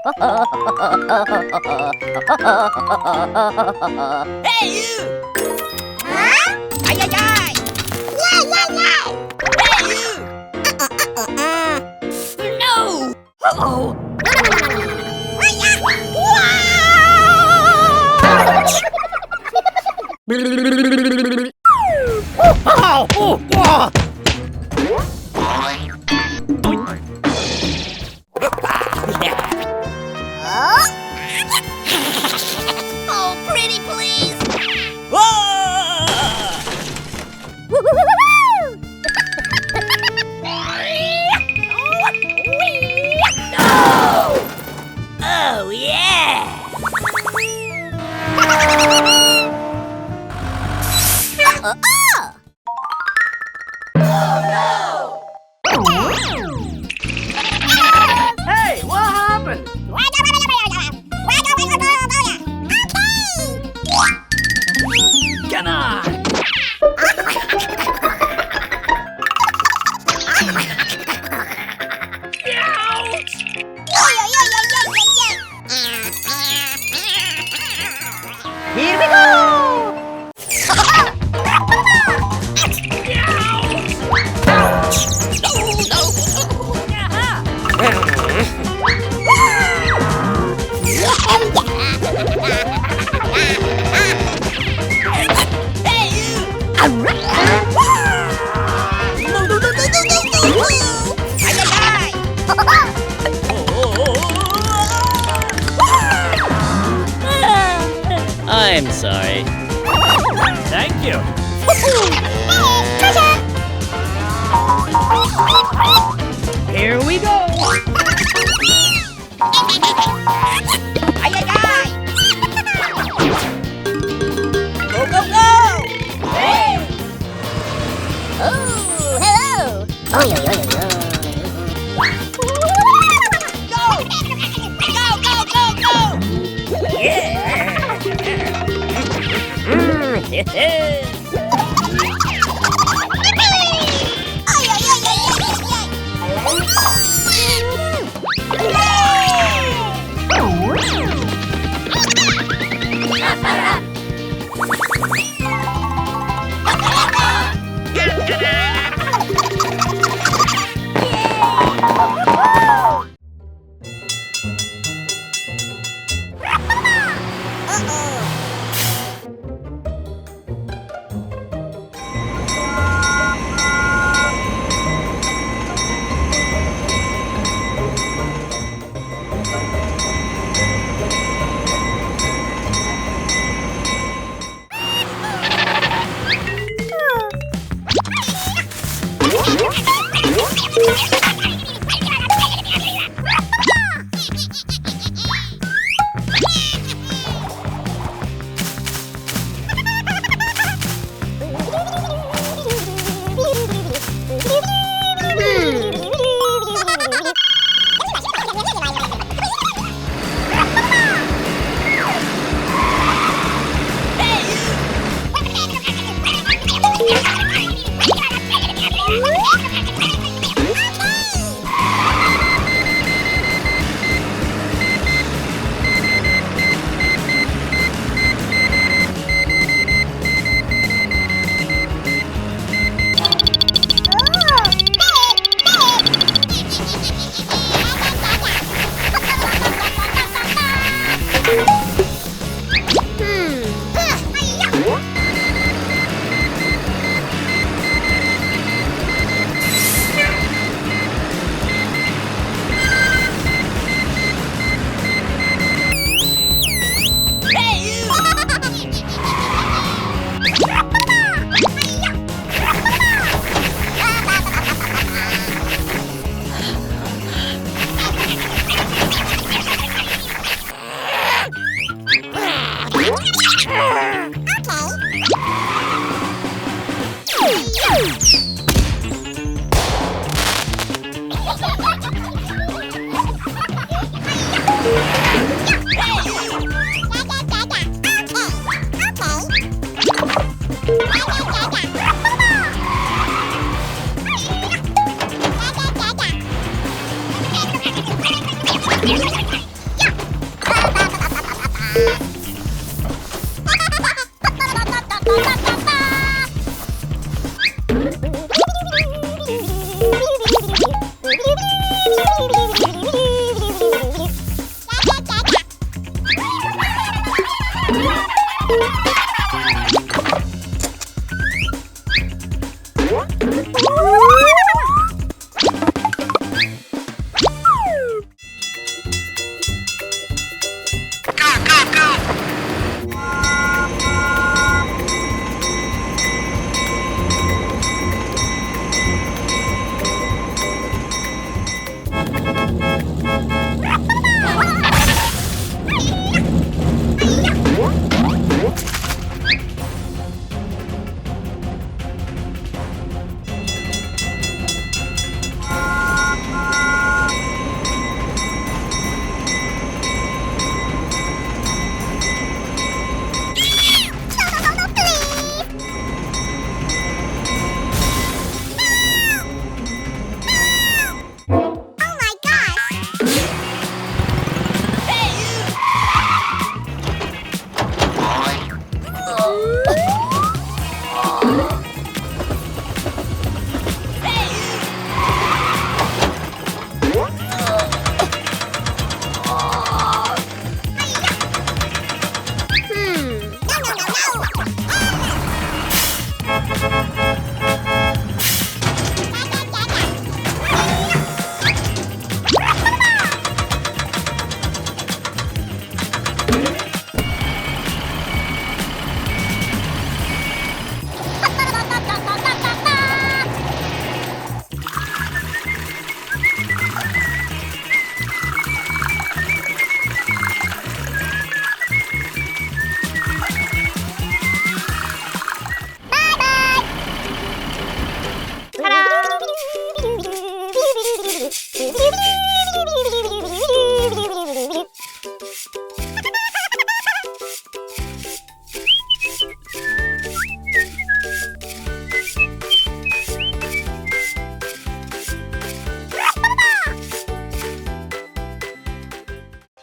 Hey, you! Huh? Ay, ay, ay! Yeah, yeah, yeah! Hey, you! No! Uh-oh! Oh, oh, oh. Oh, pretty please. No! Oh, yeah! Hey, what happened? Come on! Here we go! I'm sorry. Thank you. Here we go. Ay, ay, ay! Go, go, go! Hey! Oh, hello! Oh, yo, yo, yo, yo. Go! Go, go, go, go! Ay, ay, ay, ay,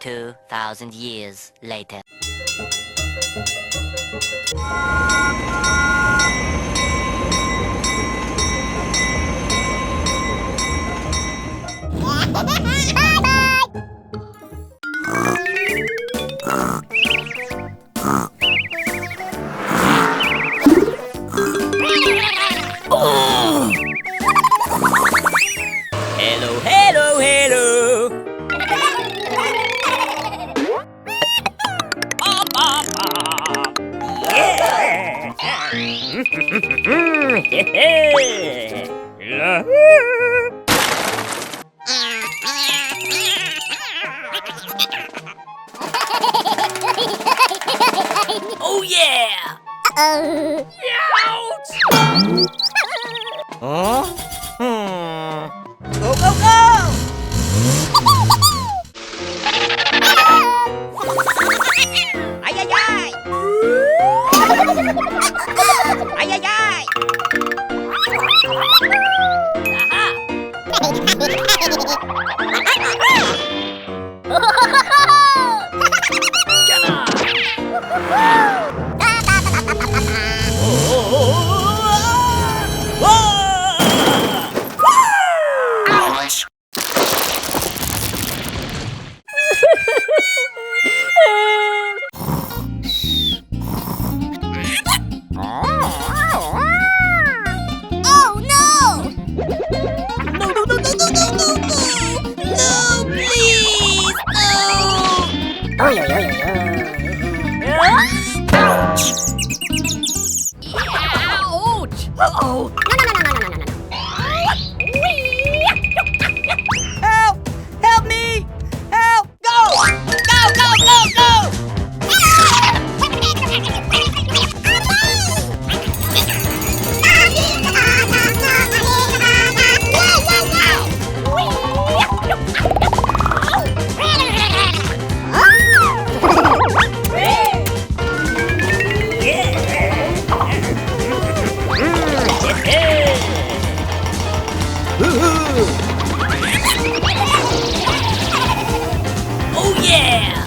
2,000 years later. Hello, hello, hello. Bop, bop, bop. Yeah. Oh yeah! Ouch! Huh? Go, go, go! Ay, ay, ay! Ay, ay, ay! Aha! Come on! Ouch! Oh no! No, no, no, no, no, no, no, no! No, please! No! Oy, oy, oy, oy, oy. Ouch! Ouch! Uh-oh! No, no, no, no, no, no, no, no. Help! Help me! Help! Go! Go, go, go, go! Oh yeah!